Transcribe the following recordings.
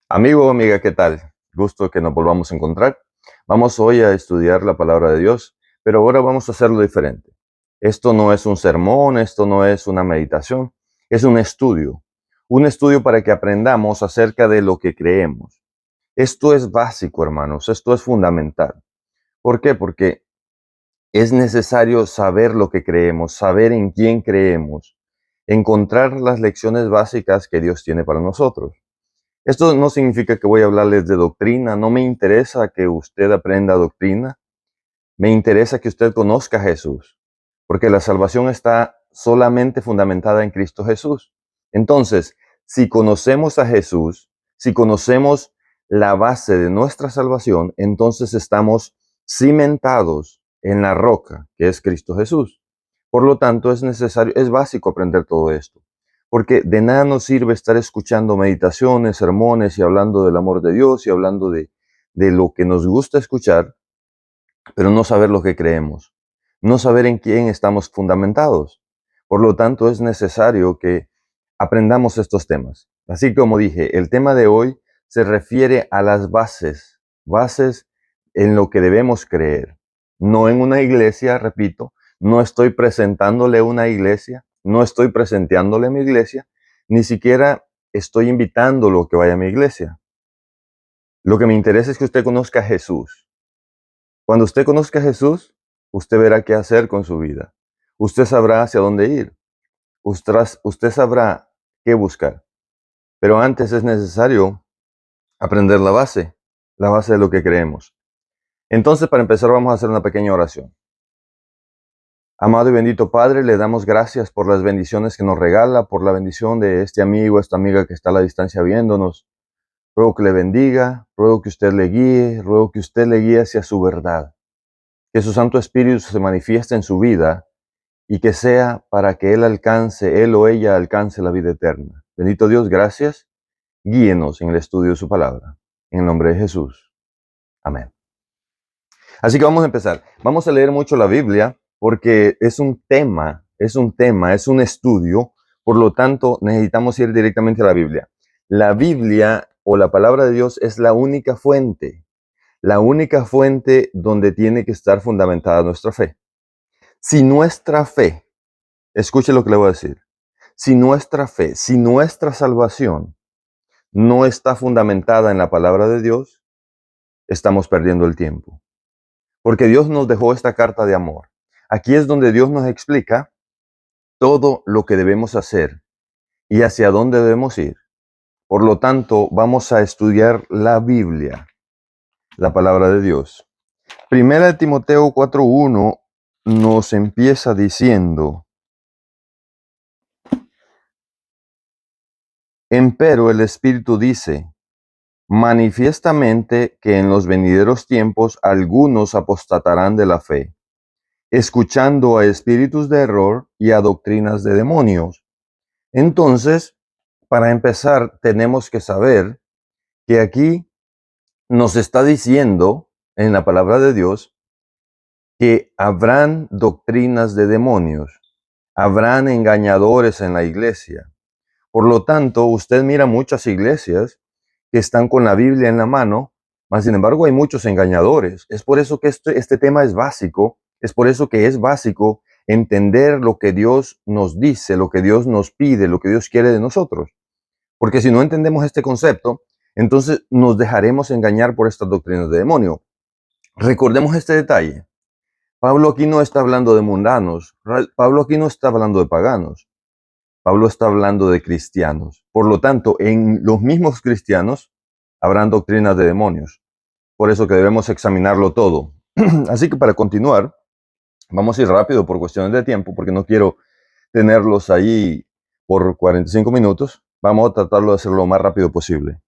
Amigo o amiga, ¿qué tal? Gusto que nos volvamos a encontrar. Vamos hoy a estudiar la palabra de Dios, pero ahora vamos a hacerlo diferente. Esto no es un sermón, esto no es una meditación, es un estudio. Un estudio para que aprendamos acerca de lo que creemos. Esto es básico, hermanos, esto es fundamental. ¿Por qué? Porque es necesario saber lo que creemos, saber en quién creemos, encontrar las lecciones básicas que Dios tiene para nosotros. Esto no significa que voy a hablarles de doctrina, no me interesa que usted aprenda doctrina, me interesa que usted conozca a Jesús, porque la salvación está solamente fundamentada en Cristo Jesús. Entonces, si conocemos a Jesús, si conocemos la base de nuestra salvación, entonces estamos cimentados en la roca, que es Cristo Jesús. Por lo tanto, es necesario, es básico aprender todo esto. Porque de nada nos sirve estar escuchando meditaciones, sermones y hablando del amor de Dios y hablando de lo que nos gusta escuchar, pero no saber lo que creemos, no saber en quién estamos fundamentados. Por lo tanto, es necesario que aprendamos estos temas. Así como dije, el tema de hoy se refiere a las bases, bases en lo que debemos creer. No en una iglesia, repito, no estoy presentándole una iglesia, no estoy presentándole mi iglesia, ni siquiera estoy invitándolo a que vaya a mi iglesia. Lo que me interesa es que usted conozca a Jesús. Cuando usted conozca a Jesús, usted verá qué hacer con su vida. Usted sabrá hacia dónde ir. Usted sabrá qué buscar. Pero antes es necesario aprender la base de lo que creemos. Entonces, para empezar, vamos a hacer una pequeña oración. Amado y bendito Padre, le damos gracias por las bendiciones que nos regala, por la bendición de este amigo, esta amiga que está a la distancia viéndonos. Ruego que le bendiga, ruego que usted le guíe, ruego que usted le guíe hacia su verdad. Que su Santo Espíritu se manifieste en su vida y que sea para que él o ella alcance la vida eterna. Bendito Dios, gracias. Guíenos en el estudio de su palabra. En el nombre de Jesús. Amén. Así que vamos a empezar. Vamos a leer mucho la Biblia porque es un tema, es un estudio. Por lo tanto, necesitamos ir directamente a la Biblia. La Biblia o la palabra de Dios es la única fuente donde tiene que estar fundamentada nuestra fe. Si nuestra fe, escuche lo que le voy a decir, si nuestra fe, si nuestra salvación no está fundamentada en la palabra de Dios, estamos perdiendo el tiempo. Porque Dios nos dejó esta carta de amor. Aquí es donde Dios nos explica todo lo que debemos hacer y hacia dónde debemos ir. Por lo tanto, vamos a estudiar la Biblia, la palabra de Dios. Primera de Timoteo 4:1 nos empieza diciendo: empero el Espíritu dice, manifiestamente que en los venideros tiempos algunos apostatarán de la fe, escuchando a espíritus de error y a doctrinas de demonios. Entonces, para empezar, tenemos que saber que aquí nos está diciendo en la palabra de Dios que habrán doctrinas de demonios, habrán engañadores en la iglesia. Por lo tanto, usted mira muchas iglesias que están con la Biblia en la mano, mas sin embargo hay muchos engañadores. Es por eso que este tema es básico, es por eso que es básico entender lo que Dios nos dice, lo que Dios nos pide, lo que Dios quiere de nosotros. Porque si no entendemos este concepto, entonces nos dejaremos engañar por estas doctrinas de demonio. Recordemos este detalle. Pablo aquí no está hablando de mundanos, Pablo aquí no está hablando de paganos. Pablo está hablando de cristianos. Por lo tanto, en los mismos cristianos habrán doctrinas de demonios. Por eso que debemos examinarlo todo. Así que para continuar, vamos a ir rápido por cuestiones de tiempo, porque no quiero tenerlos ahí por 45 minutos. Vamos a tratarlo de hacerlo lo más rápido posible.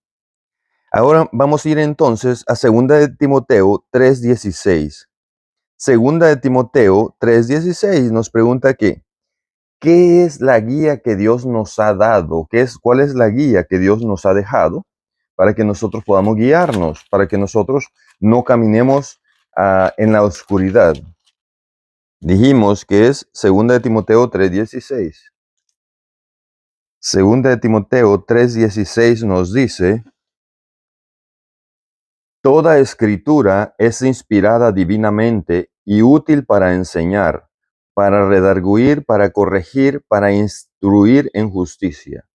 Ahora vamos a ir entonces a 2 de Timoteo 3:16. 2 de Timoteo 3:16 nos pregunta ¿qué es la guía que Dios nos ha dado? ¿Cuál es la guía que Dios nos ha dejado para que nosotros podamos guiarnos, para que nosotros no caminemos en la oscuridad? Dijimos que es 2 de Timoteo 3:16. 2 de Timoteo 3:16 nos dice: Toda escritura es inspirada divinamente y útil para enseñar, para redarguir, para corregir, para instruir en justicia.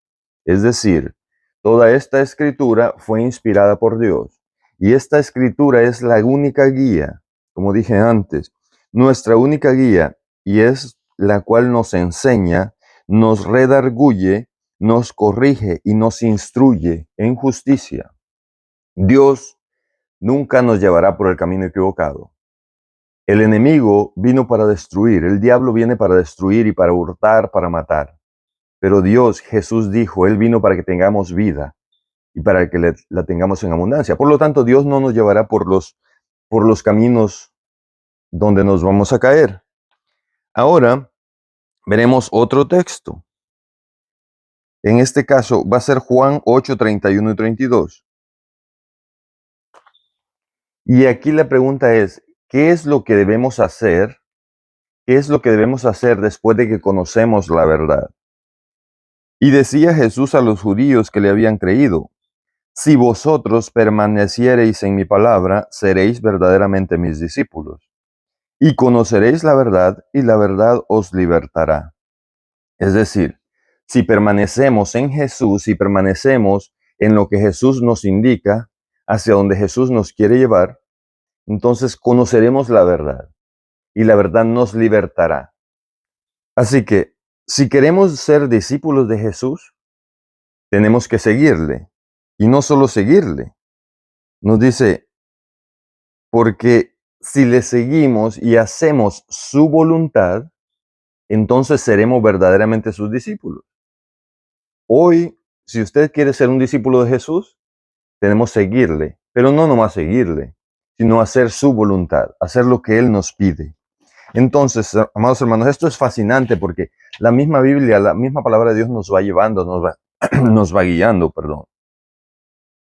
Es decir, toda esta escritura fue inspirada por Dios. Y esta escritura es la única guía, como dije antes, nuestra única guía, y es la cual nos enseña, nos redarguye, nos corrige y nos instruye en justicia. Dios nunca nos llevará por el camino equivocado. El enemigo vino para destruir, el diablo viene para destruir y para hurtar, para matar. Pero Dios, Jesús dijo, Él vino para que tengamos vida y para que la tengamos en abundancia. Por lo tanto, Dios no nos llevará por los caminos donde nos vamos a caer. Ahora veremos otro texto. En este caso va a ser Juan 8, 31 y 32. Y aquí la pregunta es, ¿qué es lo que debemos hacer? ¿Qué es lo que debemos hacer después de que conocemos la verdad? Y decía Jesús a los judíos que le habían creído, si vosotros permaneciereis en mi palabra, seréis verdaderamente mis discípulos, y conoceréis la verdad, y la verdad os libertará. Es decir, si permanecemos en Jesús, si permanecemos en lo que Jesús nos indica, hacia donde Jesús nos quiere llevar, entonces conoceremos la verdad, y la verdad nos libertará. Así que, si queremos ser discípulos de Jesús, tenemos que seguirle. Y no solo seguirle. Nos dice, porque si le seguimos y hacemos su voluntad, entonces seremos verdaderamente sus discípulos. Hoy, si usted quiere ser un discípulo de Jesús, tenemos que seguirle, pero no nomás seguirle, sino hacer su voluntad, hacer lo que Él nos pide. Entonces, amados hermanos, esto es fascinante porque la misma Biblia, la misma palabra de Dios nos va llevando, nos va guiando, perdón.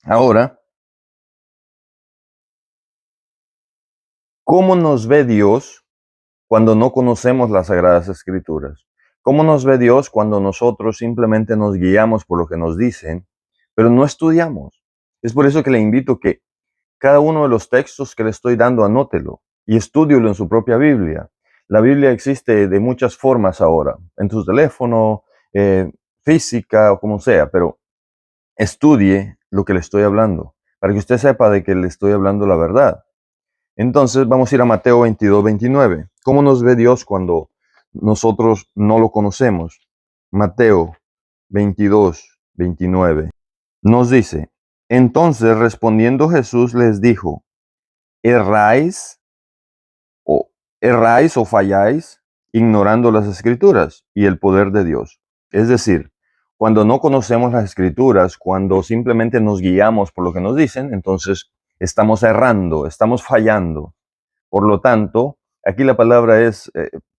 Ahora, ¿cómo nos ve Dios cuando no conocemos las Sagradas Escrituras? ¿Cómo nos ve Dios cuando nosotros simplemente nos guiamos por lo que nos dicen, pero no estudiamos? Es por eso que le invito que cada uno de los textos que le estoy dando, anótelo y estúdielo en su propia Biblia. La Biblia existe de muchas formas ahora, en tu teléfono, física o como sea, pero estudie lo que le estoy hablando, para que usted sepa de que le estoy hablando la verdad. Entonces vamos a ir a Mateo 22, 29. ¿Cómo nos ve Dios cuando nosotros no lo conocemos? Mateo 22, 29. Nos dice, entonces respondiendo Jesús les dijo, ¿erráis o, erráis o falláis ignorando las escrituras y el poder de Dios? Es decir, cuando no conocemos las escrituras, cuando simplemente nos guiamos por lo que nos dicen, entonces estamos errando, estamos fallando. Por lo tanto, aquí la palabra es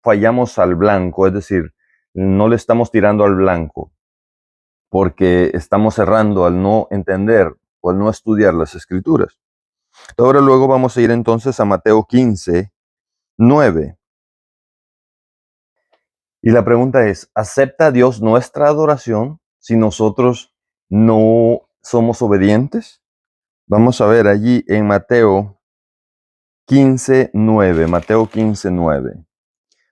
fallamos al blanco, es decir, no le estamos tirando al blanco, porque estamos errando al no entender o al no estudiar las escrituras. Ahora luego vamos a ir entonces a Mateo 15, 9. Y la pregunta es, ¿acepta Dios nuestra adoración si nosotros no somos obedientes? Vamos a ver allí en Mateo 15, 9. Mateo 15, 9.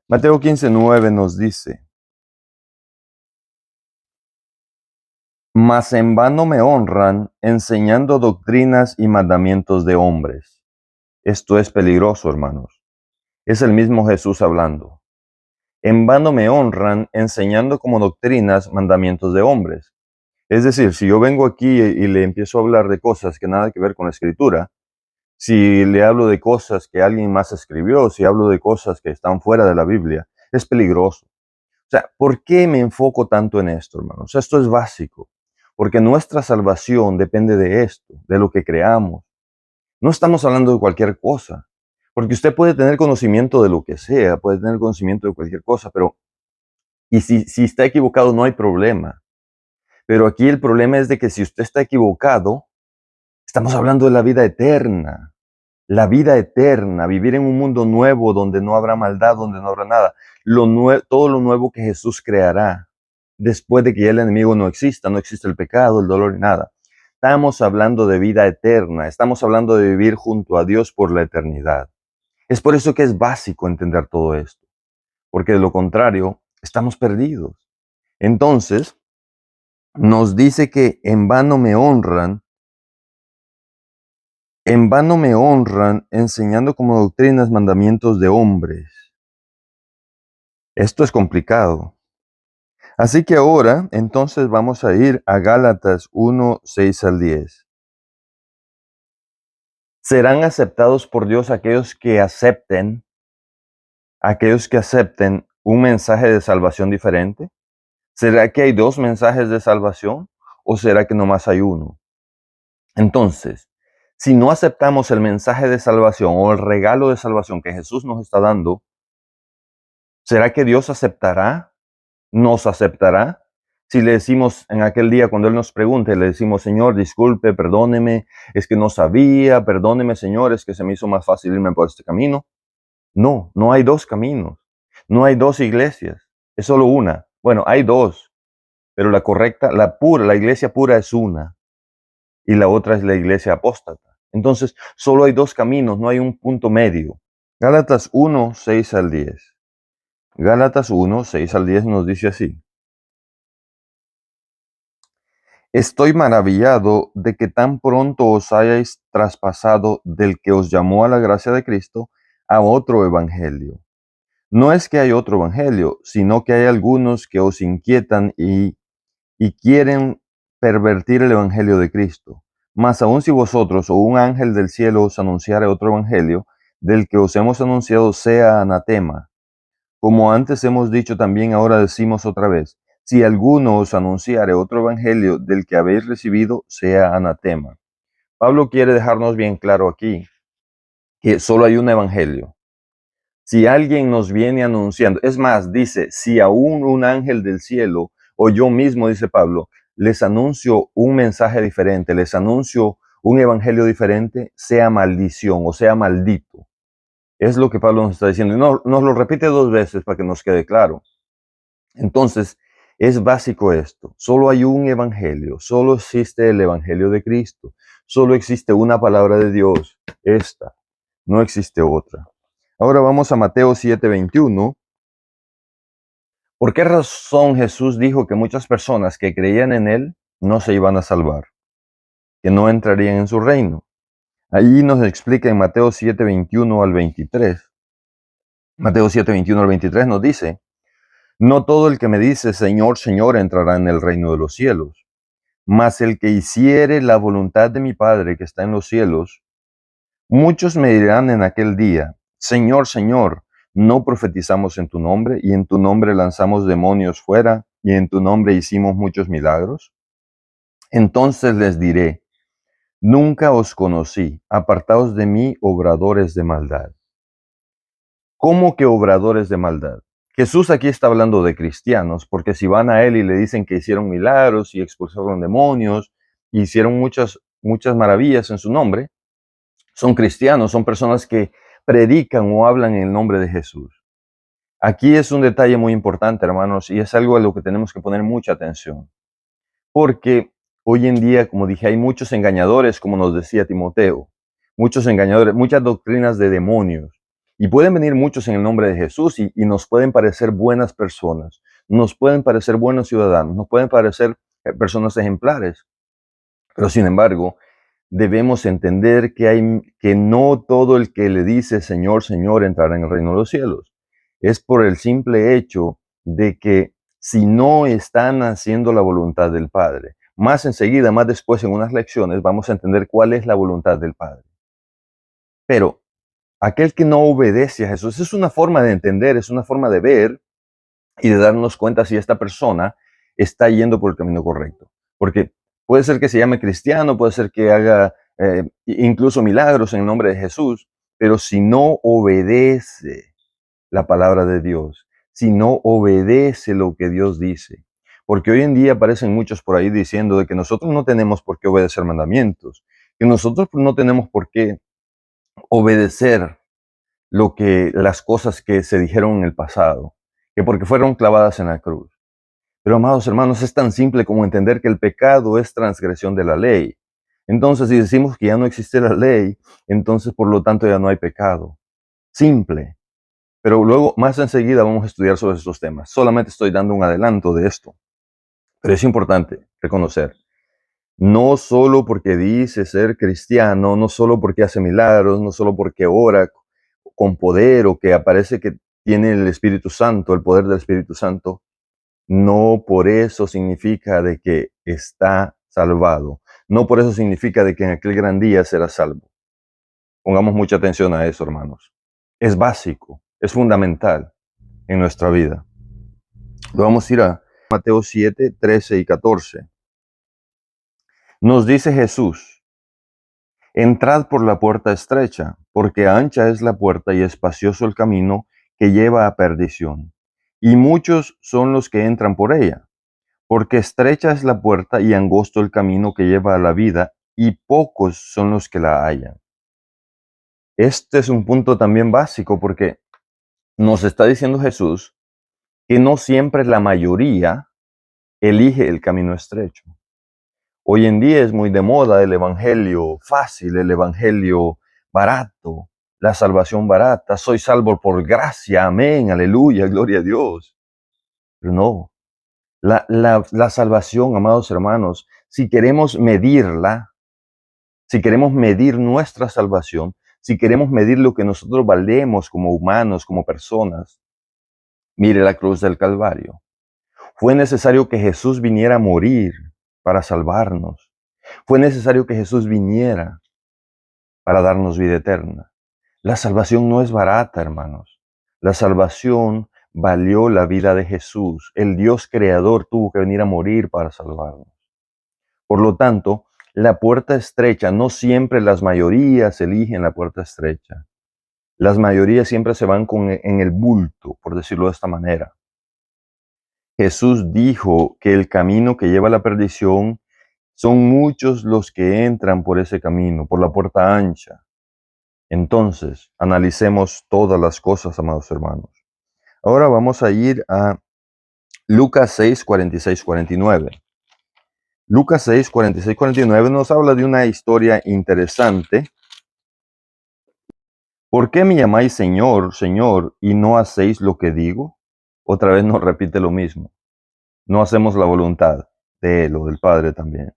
Mateo 15, 9 nos dice, mas en vano me honran enseñando doctrinas y mandamientos de hombres. Esto es peligroso, hermanos. Es el mismo Jesús hablando. En vano me honran enseñando como doctrinas mandamientos de hombres. Es decir, si yo vengo aquí y le empiezo a hablar de cosas que nada que ver con la escritura, si le hablo de cosas que alguien más escribió, si hablo de cosas que están fuera de la Biblia, es peligroso. O sea, ¿por qué me enfoco tanto en esto, hermanos? Esto es básico, porque nuestra salvación depende de esto, de lo que creamos. No estamos hablando de cualquier cosa, porque usted puede tener conocimiento de lo que sea, puede tener conocimiento de cualquier cosa, pero y si está equivocado no hay problema. Pero aquí el problema es de que si usted está equivocado, estamos hablando de la vida eterna. La vida eterna, vivir en un mundo nuevo donde no habrá maldad, donde no habrá nada. Todo lo nuevo que Jesús creará después de que ya el enemigo no exista, no existe el pecado, el dolor y nada. estamos hablando de vida eterna, estamos hablando de vivir junto a Dios por la eternidad. Es por eso que es básico entender todo esto, porque de lo contrario, estamos perdidos. Entonces, nos dice que en vano me honran enseñando como doctrinas mandamientos de hombres. Esto es complicado. Así que ahora, entonces vamos a ir a Gálatas 1, 6 al 10. ¿Serán aceptados por Dios aquellos que acepten un mensaje de salvación diferente? ¿Será que hay dos mensajes de salvación o será que nomás hay uno? Entonces, si no aceptamos el mensaje de salvación o el regalo de salvación que Jesús nos está dando, ¿será que Dios nos aceptará? Si le decimos en aquel día cuando Él nos pregunte, le decimos, Señor, disculpe, perdóneme, es que no sabía, perdóneme, Señor, es que se me hizo más fácil irme por este camino. No, no hay dos caminos, no hay dos iglesias, es solo una. Bueno, hay dos, pero la correcta, la iglesia pura es una y la otra es la iglesia apóstata. Entonces, solo hay dos caminos, no hay un punto medio. Gálatas 1, 6 al 10. Gálatas 1, 6 al 10 nos dice así. Estoy maravillado de que tan pronto os hayáis traspasado del que os llamó a la gracia de Cristo a otro evangelio. No es que hay otro evangelio, sino que hay algunos que os inquietan y quieren pervertir el evangelio de Cristo. Mas aun si vosotros o un ángel del cielo os anunciare otro evangelio, del que os hemos anunciado sea anatema. Como antes hemos dicho, también ahora decimos otra vez, si alguno os anunciare otro evangelio del que habéis recibido, sea anatema. Pablo quiere dejarnos bien claro aquí que solo hay un evangelio. Si alguien nos viene anunciando, es más, dice, si aún un ángel del cielo o yo mismo, dice Pablo, les anuncio un mensaje diferente, les anuncio un evangelio diferente, sea maldición o sea maldito. Es lo que Pablo nos está diciendo. Y nos lo repite dos veces para que nos quede claro. Entonces, es básico esto. Solo hay un evangelio, solo existe el evangelio de Cristo, solo existe una palabra de Dios, esta, no existe otra. Ahora vamos a Mateo 7:21. ¿Por qué razón Jesús dijo que muchas personas que creían en Él no se iban a salvar, que no entrarían en su reino? Ahí nos explica en Mateo 7:21 al 23. Mateo 7:21 al 23 nos dice, no todo el que me dice Señor, Señor entrará en el reino de los cielos, mas el que hiciere la voluntad de mi Padre que está en los cielos. Muchos me dirán en aquel día, Señor, Señor, ¿no profetizamos en tu nombre y en tu nombre lanzamos demonios fuera y en tu nombre hicimos muchos milagros? Entonces les diré, nunca os conocí, apartaos de mí, obradores de maldad. ¿Cómo que obradores de maldad? Jesús aquí está hablando de cristianos, porque si van a Él y le dicen que hicieron milagros y expulsaron demonios, hicieron muchas maravillas en su nombre, son cristianos, son personas que predican o hablan en el nombre de Jesús. Aquí es un detalle muy importante, hermanos, y es algo a lo que tenemos que poner mucha atención. Porque hoy en día, como dije, hay muchos engañadores, como nos decía Timoteo, muchos engañadores, muchas doctrinas de demonios. Y pueden venir muchos en el nombre de Jesús y nos pueden parecer buenas personas, nos pueden parecer buenos ciudadanos, nos pueden parecer personas ejemplares. Pero sin embargo, debemos entender que no todo el que le dice Señor, Señor entrará en el reino de los cielos. Es por el simple hecho de que si no están haciendo la voluntad del Padre, más enseguida, más después en unas lecciones, vamos a entender cuál es la voluntad del Padre. Pero aquel que no obedece a Jesús es una forma de entender, es una forma de ver y de darnos cuenta si esta persona está yendo por el camino correcto. Porque puede ser que se llame cristiano, puede ser que haga incluso milagros en el nombre de Jesús, pero si no obedece la palabra de Dios, si no obedece lo que Dios dice. Porque hoy en día aparecen muchos por ahí diciendo de que nosotros no tenemos por qué obedecer mandamientos, que nosotros no tenemos por qué obedecer las cosas que se dijeron en el pasado, que porque fueron clavadas en la cruz. Pero amados hermanos, es tan simple como entender que el pecado es transgresión de la ley. Entonces, si decimos que ya no existe la ley, entonces por lo tanto ya no hay pecado. Simple. Pero luego, más enseguida, vamos a estudiar sobre estos temas. Solamente estoy dando un adelanto de esto. Pero es importante reconocer, no solo porque dice ser cristiano, no solo porque hace milagros, no solo porque ora con poder o que aparece que tiene el Espíritu Santo, el poder del Espíritu Santo, no por eso significa de que está salvado. No por eso significa de que en aquel gran día será salvo. Pongamos mucha atención a eso, hermanos. Es básico, es fundamental en nuestra vida. Vamos a ir a Mateo 7, 13 y 14. Nos dice Jesús, entrad por la puerta estrecha, porque ancha es la puerta y espacioso el camino que lleva a perdición, y muchos son los que entran por ella, porque estrecha es la puerta y angosto el camino que lleva a la vida, y pocos son los que la hallan. Este es un punto también básico porque nos está diciendo Jesús que no siempre la mayoría elige el camino estrecho. Hoy en día es muy de moda el evangelio fácil, el evangelio barato, la salvación barata. Soy salvo por gracia, amén, aleluya, gloria a Dios. Pero no, la salvación, amados hermanos, si queremos medirla, si queremos medir nuestra salvación, si queremos medir lo que nosotros valemos como humanos, como personas, mire la cruz del Calvario. Fue necesario que Jesús viniera a morir para salvarnos. Fue necesario que Jesús viniera para darnos vida eterna. La salvación no es barata, hermanos. La salvación valió la vida de Jesús. El Dios creador tuvo que venir a morir para salvarnos. Por lo tanto, la puerta estrecha, no siempre las mayorías eligen la puerta estrecha. Las mayorías siempre se van en el bulto, por decirlo de esta manera. Jesús dijo que el camino que lleva a la perdición son muchos los que entran por ese camino, por la puerta ancha. Entonces, analicemos todas las cosas, amados hermanos. Ahora vamos a ir a Lucas 6, 46, 49. Lucas 6, 46, 49 nos habla de una historia interesante. ¿Por qué me llamáis Señor, Señor, y no hacéis lo que digo? Otra vez nos repite lo mismo. No hacemos la voluntad de Él o del Padre también.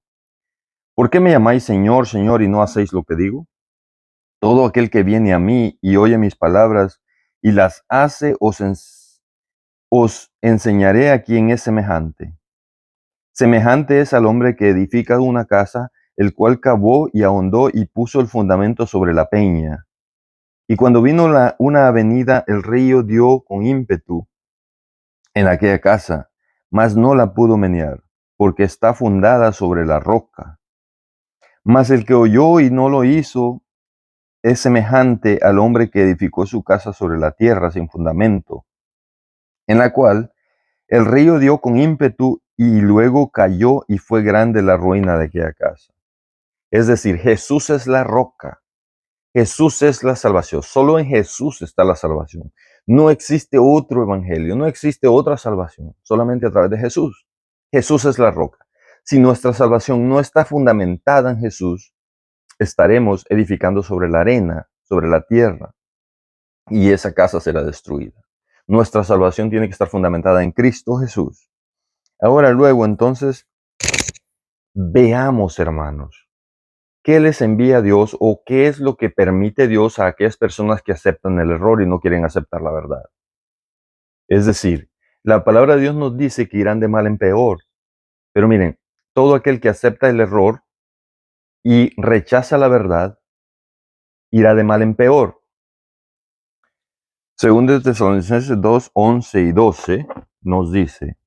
¿Por qué me llamáis Señor, Señor, y no hacéis lo que digo? Todo aquel que viene a mí y oye mis palabras y las hace, os enseñaré a quién es semejante. Semejante es al hombre que edifica una casa, el cual cavó y ahondó y puso el fundamento sobre la peña. Y cuando vino una avenida, el río dio con ímpetu en aquella casa, mas no la pudo menear, porque está fundada sobre la roca. Mas el que oyó y no lo hizo es semejante al hombre que edificó su casa sobre la tierra sin fundamento, en la cual el río dio con ímpetu y luego cayó y fue grande la ruina de aquella casa. Es decir, Jesús es la roca. Jesús es la salvación. Solo en Jesús está la salvación. No existe otro evangelio, no existe otra salvación, solamente a través de Jesús. Jesús es la roca. Si nuestra salvación no está fundamentada en Jesús, estaremos edificando sobre la arena, sobre la tierra, y esa casa será destruida. Nuestra salvación tiene que estar fundamentada en Cristo Jesús. Ahora luego, entonces, veamos, hermanos, ¿qué les envía Dios o qué es lo que permite Dios a aquellas personas que aceptan el error y no quieren aceptar la verdad? Es decir, la palabra de Dios nos dice que irán de mal en peor. Pero miren, todo aquel que acepta el error y rechaza la verdad, irá de mal en peor. Según de Tesalonicenses 2, 11 y 12, nos dice,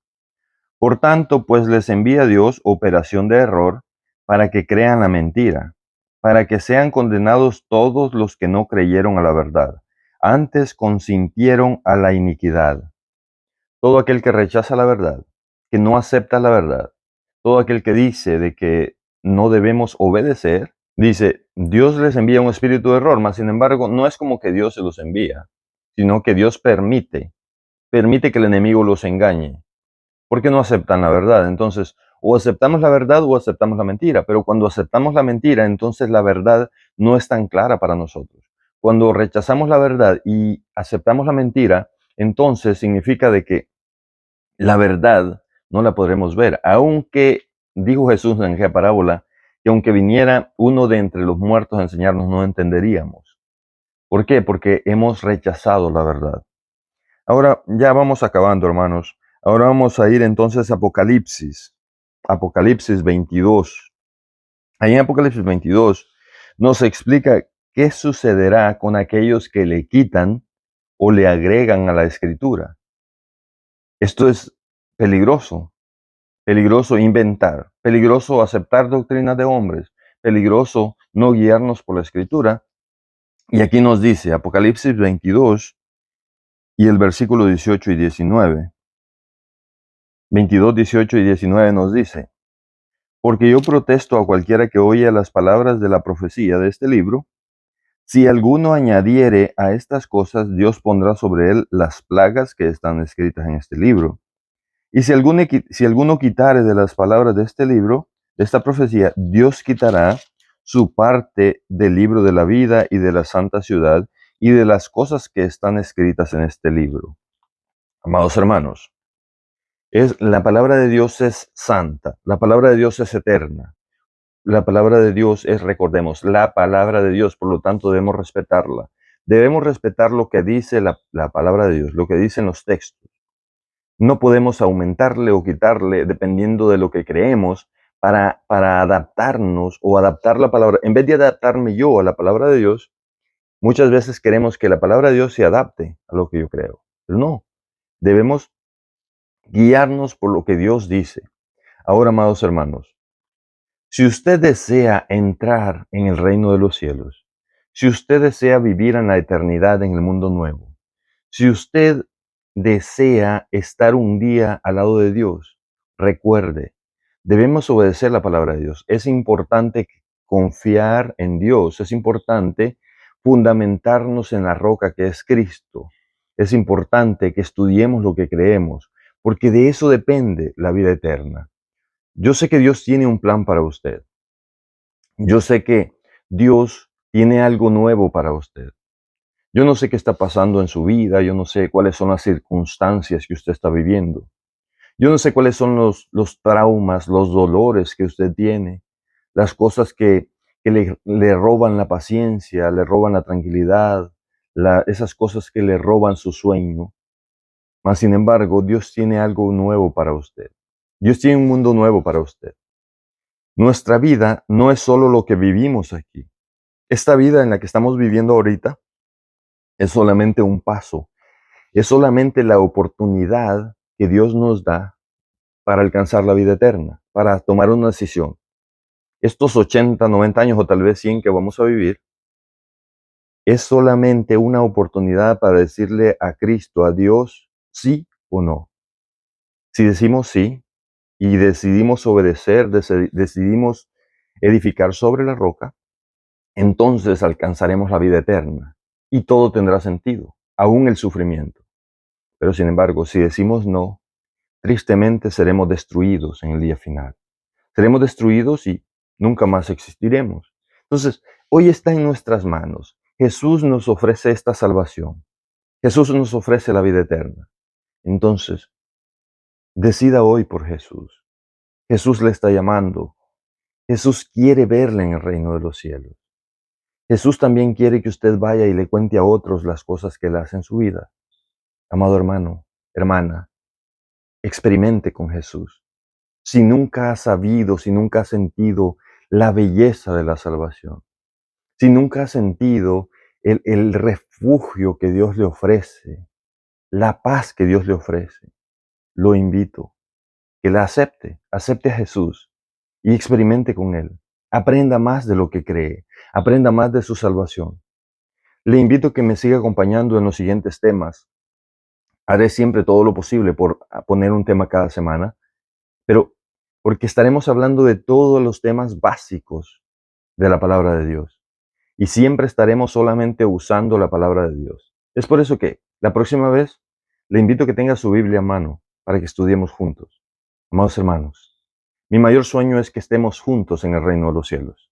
por tanto, pues les envía Dios operación de error para que crean la mentira, para que sean condenados todos los que no creyeron a la verdad, antes consintieron a la iniquidad. Todo aquel que rechaza la verdad, que no acepta la verdad, todo aquel que dice de que no debemos obedecer, dice, Dios les envía un espíritu de error, mas sin embargo no es como que Dios se los envía, sino que Dios permite que el enemigo los engañe, porque no aceptan la verdad. Entonces, O aceptamos la verdad o aceptamos la mentira. Pero cuando aceptamos la mentira, entonces la verdad no es tan clara para nosotros. Cuando rechazamos la verdad y aceptamos la mentira, entonces significa de que la verdad no la podremos ver. Aunque, dijo Jesús en aquella parábola, que aunque viniera uno de entre los muertos a enseñarnos, no entenderíamos. ¿Por qué? Porque hemos rechazado la verdad. Ahora ya vamos acabando, hermanos. Ahora vamos a ir entonces a Apocalipsis. Apocalipsis 22. Ahí en Apocalipsis 22 nos explica qué sucederá con aquellos que le quitan o le agregan a la escritura. Esto es peligroso. Peligroso inventar, peligroso aceptar doctrinas de hombres, peligroso no guiarnos por la escritura. Y aquí nos dice Apocalipsis 22 y el versículo 18 y 19. 22, 18 y 19 nos dice: porque yo protesto a cualquiera que oye las palabras de la profecía de este libro. Si alguno añadiere a estas cosas, Dios pondrá sobre él las plagas que están escritas en este libro. Y si alguno quitare de las palabras de este libro, de esta profecía, Dios quitará su parte del libro de la vida y de la santa ciudad y de las cosas que están escritas en este libro. Amados hermanos, la palabra de Dios es santa, la palabra de Dios es eterna, la palabra de Dios es, recordemos, la palabra de Dios, por lo tanto debemos respetarla. Debemos respetar lo que dice la palabra de Dios, lo que dicen los textos. No podemos aumentarle o quitarle dependiendo de lo que creemos para adaptarnos o adaptar la palabra. En vez de adaptarme yo a la palabra de Dios, muchas veces queremos que la palabra de Dios se adapte a lo que yo creo. Pero no, debemos guiarnos por lo que Dios dice. Ahora, amados hermanos, si usted desea entrar en el reino de los cielos, si usted desea vivir en la eternidad en el mundo nuevo, si usted desea estar un día al lado de Dios, recuerde, debemos obedecer la palabra de Dios. Es importante confiar en Dios, es importante fundamentarnos en la roca que es Cristo. Es importante que estudiemos lo que creemos, porque de eso depende la vida eterna. Yo sé que Dios tiene un plan para usted. Yo sé que Dios tiene algo nuevo para usted. Yo no sé qué está pasando en su vida, yo no sé cuáles son las circunstancias que usted está viviendo. Yo no sé cuáles son los traumas, los dolores que usted tiene, las cosas que le roban la paciencia, le roban la tranquilidad, esas cosas que le roban su sueño. Mas, sin embargo, Dios tiene algo nuevo para usted. Dios tiene un mundo nuevo para usted. Nuestra vida no es solo lo que vivimos aquí. Esta vida en la que estamos viviendo ahorita es solamente un paso. Es solamente la oportunidad que Dios nos da para alcanzar la vida eterna, para tomar una decisión. Estos 80, 90 años o tal vez 100 que vamos a vivir, es solamente una oportunidad para decirle a Cristo, a Dios, sí o no. Si decimos sí y decidimos obedecer, decidimos edificar sobre la roca, entonces alcanzaremos la vida eterna y todo tendrá sentido, aún el sufrimiento. Pero sin embargo, si decimos no, tristemente seremos destruidos en el día final. Seremos destruidos y nunca más existiremos. Entonces, hoy está en nuestras manos. Jesús nos ofrece esta salvación. Jesús nos ofrece la vida eterna. Entonces, decida hoy por Jesús. Jesús le está llamando. Jesús quiere verle en el reino de los cielos. Jesús también quiere que usted vaya y le cuente a otros las cosas que él hace en su vida. Amado hermano, hermana, experimente con Jesús. Si nunca has sabido, si nunca has sentido la belleza de la salvación, si nunca has sentido el refugio que Dios le ofrece, la paz que Dios le ofrece, lo invito, que la acepte a Jesús y experimente con Él. Aprenda más de lo que cree, aprenda más de su salvación. Le invito a que me siga acompañando en los siguientes temas. Haré siempre todo lo posible por poner un tema cada semana, pero porque estaremos hablando de todos los temas básicos de la palabra de Dios. Y siempre estaremos solamente usando la palabra de Dios. Es por eso que la próxima vez le invito a que tenga su Biblia a mano para que estudiemos juntos. Amados hermanos, Mi mayor sueño es que estemos juntos en el reino de los cielos.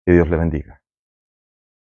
Que Dios le bendiga.